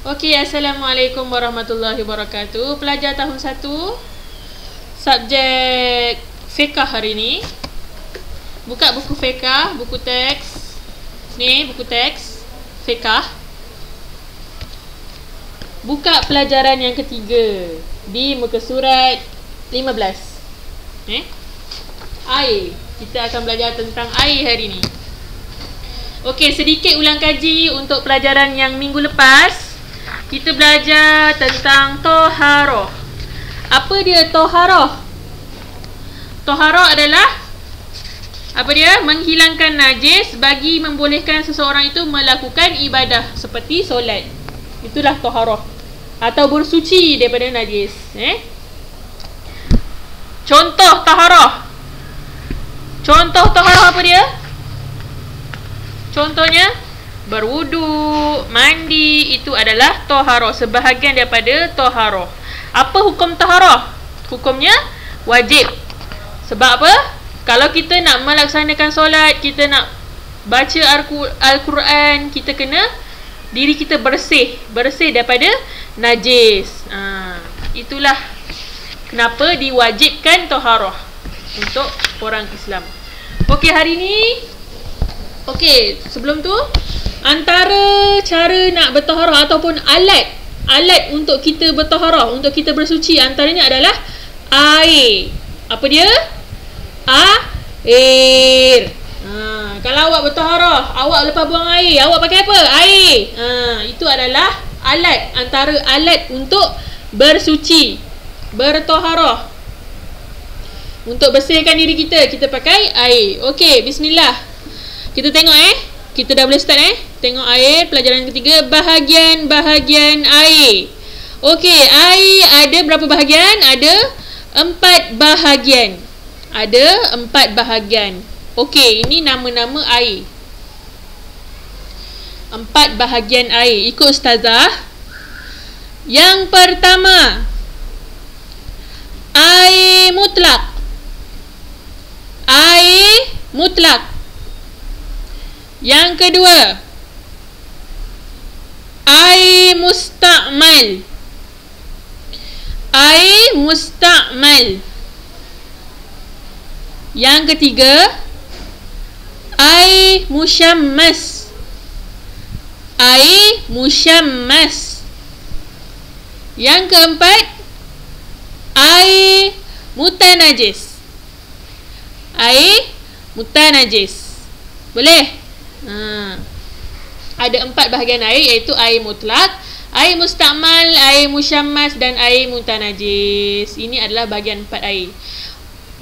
Okey, Assalamualaikum warahmatullahi wabarakatuh. Pelajar tahun 1, subjek fiqh hari ni. Buka buku fiqh, buku teks. Ni buku teks fiqh. Buka pelajaran yang ketiga di muka surat 15. Air. Kita akan belajar tentang air hari ni. Okey, sedikit ulang kaji untuk pelajaran yang minggu lepas. Kita belajar tentang toharoh. Apa dia toharoh? Toharoh adalah apa dia? Menghilangkan najis bagi membolehkan seseorang itu melakukan ibadah seperti solat. Itulah toharoh. Atau bersuci daripada najis. Contoh toharoh. Contoh toharoh apa dia? Contohnya berwudu, mandi, itu adalah toharoh. Sebahagian daripada toharoh. Apa hukum toharoh? Hukumnya wajib. Sebab apa? Kalau kita nak melaksanakan solat, kita nak baca Al-Quran, kita kena diri kita bersih. Bersih daripada najis. Itulah kenapa diwajibkan toharoh untuk orang Islam. Okey, hari ni sebelum tu, antara cara nak bertoharoh ataupun alat untuk kita bertoharoh, untuk kita bersuci, antaranya adalah air. Apa dia? Air. Kalau awak bertoharoh, awak lepas buang air, awak pakai apa? Air. Itu adalah alat, antara alat untuk bersuci, bertoharoh. Untuk bersihkan diri kita, kita pakai air. Okey, bismillah. Kita tengok kita dah boleh start tengok air, pelajaran ketiga, bahagian-bahagian air. Okey, air ada berapa bahagian? Ada 4 bahagian. Ada 4 bahagian. Okey, ini nama-nama air. 4 bahagian air. Ikut ustazah. Yang pertama, air mutlak. Air mutlak. Yang kedua, air musta'mal. Air musta'mal. Yang ketiga, air musyammas. Air musyammas. Yang keempat, air mutanajis. Air mutanajis. Boleh? Ada 4 bahagian air, iaitu air mutlak, air musta'mal, air musyammas dan air mutanajis. Ini adalah bahagian 4 air.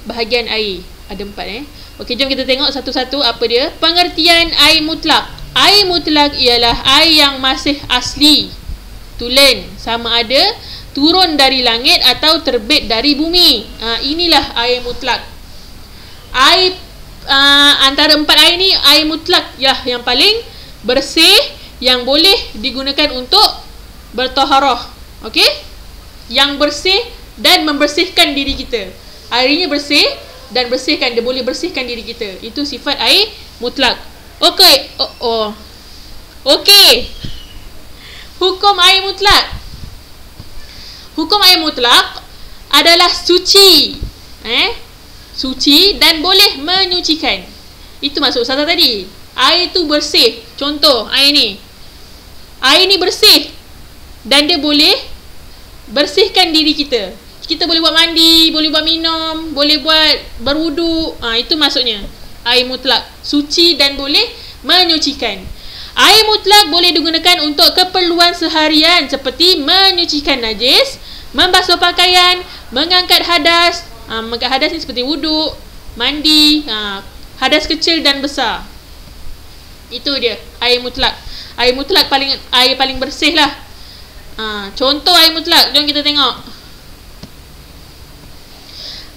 Bahagian air ada 4 Okey, jom kita tengok satu-satu apa dia. Pengertian air mutlak. Air mutlak ialah air yang masih asli, tulen, sama ada turun dari langit atau terbit dari bumi. Inilah air mutlak. Air antara 4 air ni, air mutlak yang paling bersih, yang boleh digunakan untuk bertoharoh. Okey? Yang bersih dan membersihkan diri kita. Airnya bersih dan bersihkan, dia boleh bersihkan diri kita. Itu sifat air mutlak. Okey. Okey. Hukum air mutlak. Hukum air mutlak adalah suci. Suci dan boleh menyucikan. Itu maksud ustazah tadi. Air tu bersih. Contoh air ni. Air ni bersih dan dia boleh bersihkan diri kita. Kita boleh buat mandi, boleh buat minum, boleh buat berwudu. Itu maksudnya air mutlak. Suci dan boleh menyucikan. Air mutlak boleh digunakan untuk keperluan seharian seperti menyucikan najis, membasuh pakaian, mengangkat hadas. Mengangkat hadas ni seperti wuduk, mandi, hadas kecil dan besar. Itu dia air mutlak. Air mutlak air paling bersih lah. Contoh air mutlak, jom kita tengok.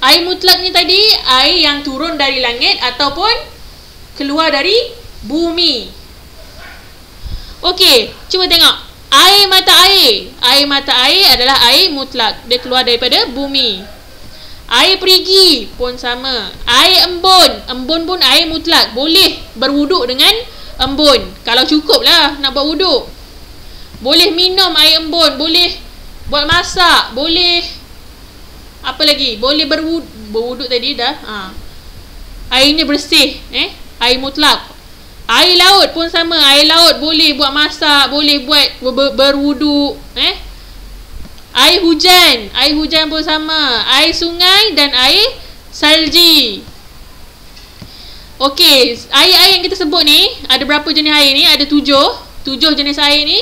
Air mutlak ni tadi air yang turun dari langit ataupun keluar dari bumi. Okey, cuba tengok. Air mata air. Air mata air adalah air mutlak. Dia keluar daripada bumi. Air perigi pun sama. Air embun. Embun pun air mutlak. Boleh berwuduk dengan embun. Kalau cukup lah nak buat wuduk. boleh minum air embun, boleh buat masak, boleh apa lagi? Boleh berwuduk tadi dah. Airnya bersih, air mutlak. Air laut pun sama, air laut boleh buat masak, boleh buat berwuduk, Air hujan pun sama, air sungai dan air salji. Okey, air-air yang kita sebut ni, ada berapa jenis air ni? Ada 7 jenis air ni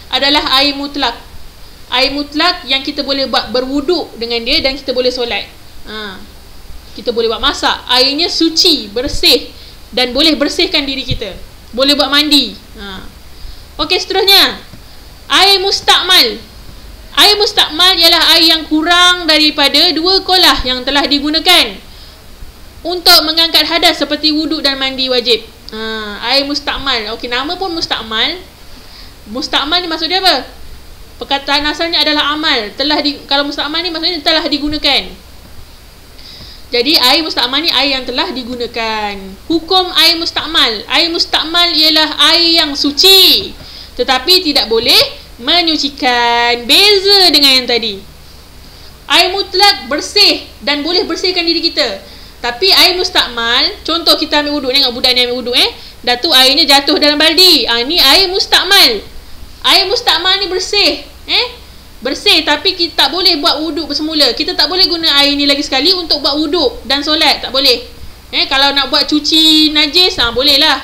adalah air mutlak. Air mutlak yang kita boleh buat berwuduk dengan dia dan kita boleh solat. Kita boleh buat masak. Airnya suci, bersih dan boleh bersihkan diri kita. Boleh buat mandi. Okey, seterusnya. Air mustakmal. Air mustakmal ialah air yang kurang daripada 2 kolah yang telah digunakan untuk mengangkat hadas seperti wuduk dan mandi wajib. Air mustakmal. Okey, nama pun mustakmal. Mustakmal ni maksud dia apa? Perkataan asalnya adalah amal. Kalau mustakmal ni maksudnya telah digunakan. Jadi air mustakmal ni air yang telah digunakan. Hukum air mustakmal. Air mustakmal ialah air yang suci tetapi tidak boleh menyucikan. Beza dengan yang tadi. Air mutlak bersih dan boleh bersihkan diri kita. Tapi air mustakmal, contoh kita ambil wuduk, tengok budak ni ambil wuduk dah tu airnya jatuh dalam baldi. Ni air mustakmal. Air mustakmal ni bersih, bersih tapi kita tak boleh buat wuduk bersemula. Kita tak boleh guna air ni lagi sekali untuk buat wuduk dan solat, tak boleh. Kalau nak buat cuci najis, boleh lah.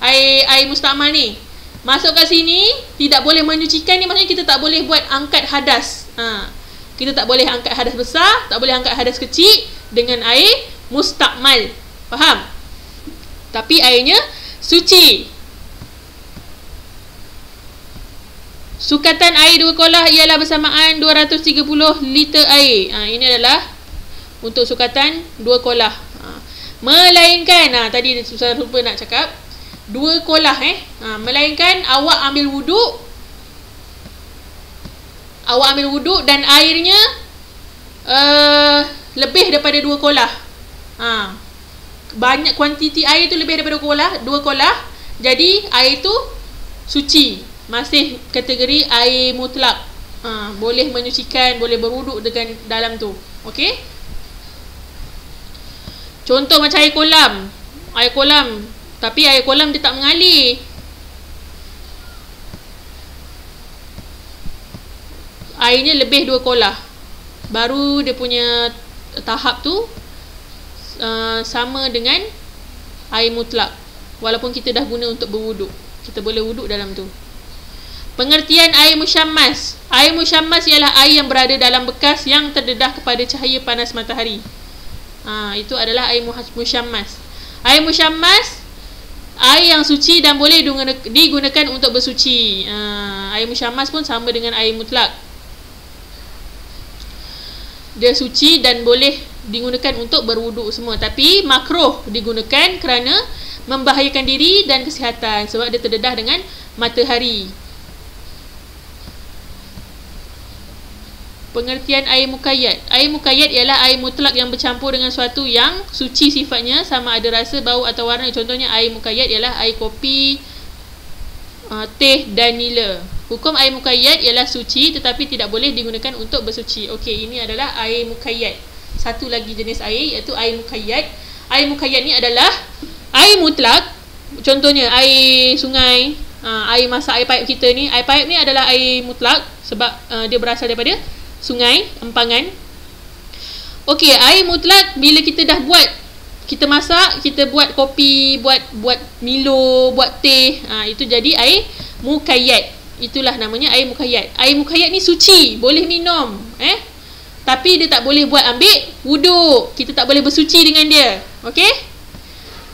Air mustakmal ni masuk kat sini, tidak boleh menyucikan ni maksudnya kita tak boleh buat angkat hadas. Kita tak boleh angkat hadas besar, tak boleh angkat hadas kecil dengan air mustakmal. Faham? Tapi airnya suci. Sukatan air 2 kolah ialah bersamaan 230 liter air. Ini adalah untuk sukatan 2 kolah. Melainkan, tadi susah lupa nak cakap, 2 kolah melainkan awak ambil wuduk dan airnya lebih daripada 2 kolah. Banyak kuantiti air tu lebih daripada 2 kolah. Jadi air tu suci. Masih kategori air mutlak. Boleh menyucikan, boleh berwuduk dengan dalam tu. Okey? Contoh macam air kolam. Air kolam, tapi air kolam dia tak mengalir. Airnya lebih 2 kolah. Baru dia punya tahap tu sama dengan air mutlak. Walaupun kita dah guna untuk berwuduk, kita boleh wuduk dalam tu. Pengertian air musyammas. Air musyammas ialah air yang berada dalam bekas yang terdedah kepada cahaya panas matahari. Itu adalah air musyammas. Air musyammas, air yang suci dan boleh digunakan untuk bersuci. Air musyammas pun sama dengan air mutlak. Dia suci dan boleh digunakan untuk berwuduk semua. Tapi makruh digunakan kerana membahayakan diri dan kesihatan sebab dia terdedah dengan matahari. Pengertian air mukayyad. Air mukayyad ialah air mutlak yang bercampur dengan suatu yang suci sifatnya, sama ada rasa, bau atau warna. Contohnya air mukayyad ialah air kopi, teh dan nila. Hukum air mukayyad ialah suci tetapi tidak boleh digunakan untuk bersuci. Okey, ini adalah air mukayyad. Satu lagi jenis air iaitu air mukayyad. Air mukayyad ni adalah air mutlak. Contohnya air sungai, air masak, air paip kita ni. Air paip ni adalah air mutlak sebab dia berasal daripada sungai, empangan. Okey, air mutlak bila kita dah buat, kita masak, kita buat kopi, buat Milo, buat teh, itu jadi air mukayyad. Itulah namanya air mukayyad. Air mukayyad ni suci, boleh minum, tapi dia tak boleh buat ambil wuduk. Kita tak boleh bersuci dengan dia. Okey?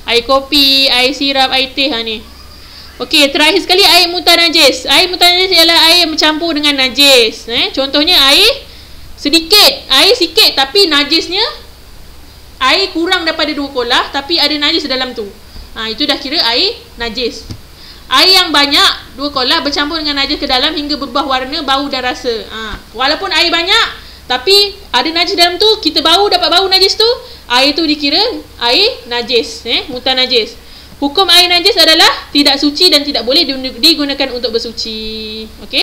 Air kopi, air sirap, air teh ni. Okey, terakhir sekali air mutanajis. Air mutanajis ialah air yang bercampur dengan najis. Contohnya air sikit tapi najisnya air kurang daripada 2 kolah tapi ada najis dalam tu. Itu dah kira air najis. Air yang banyak 2 kolah bercampur dengan najis ke dalam hingga berubah warna, bau dan rasa. Walaupun air banyak tapi ada najis dalam tu, kita dapat bau najis tu, air tu dikira air najis, mutanajis. Hukum air najis adalah tidak suci dan tidak boleh digunakan untuk bersuci. Okey?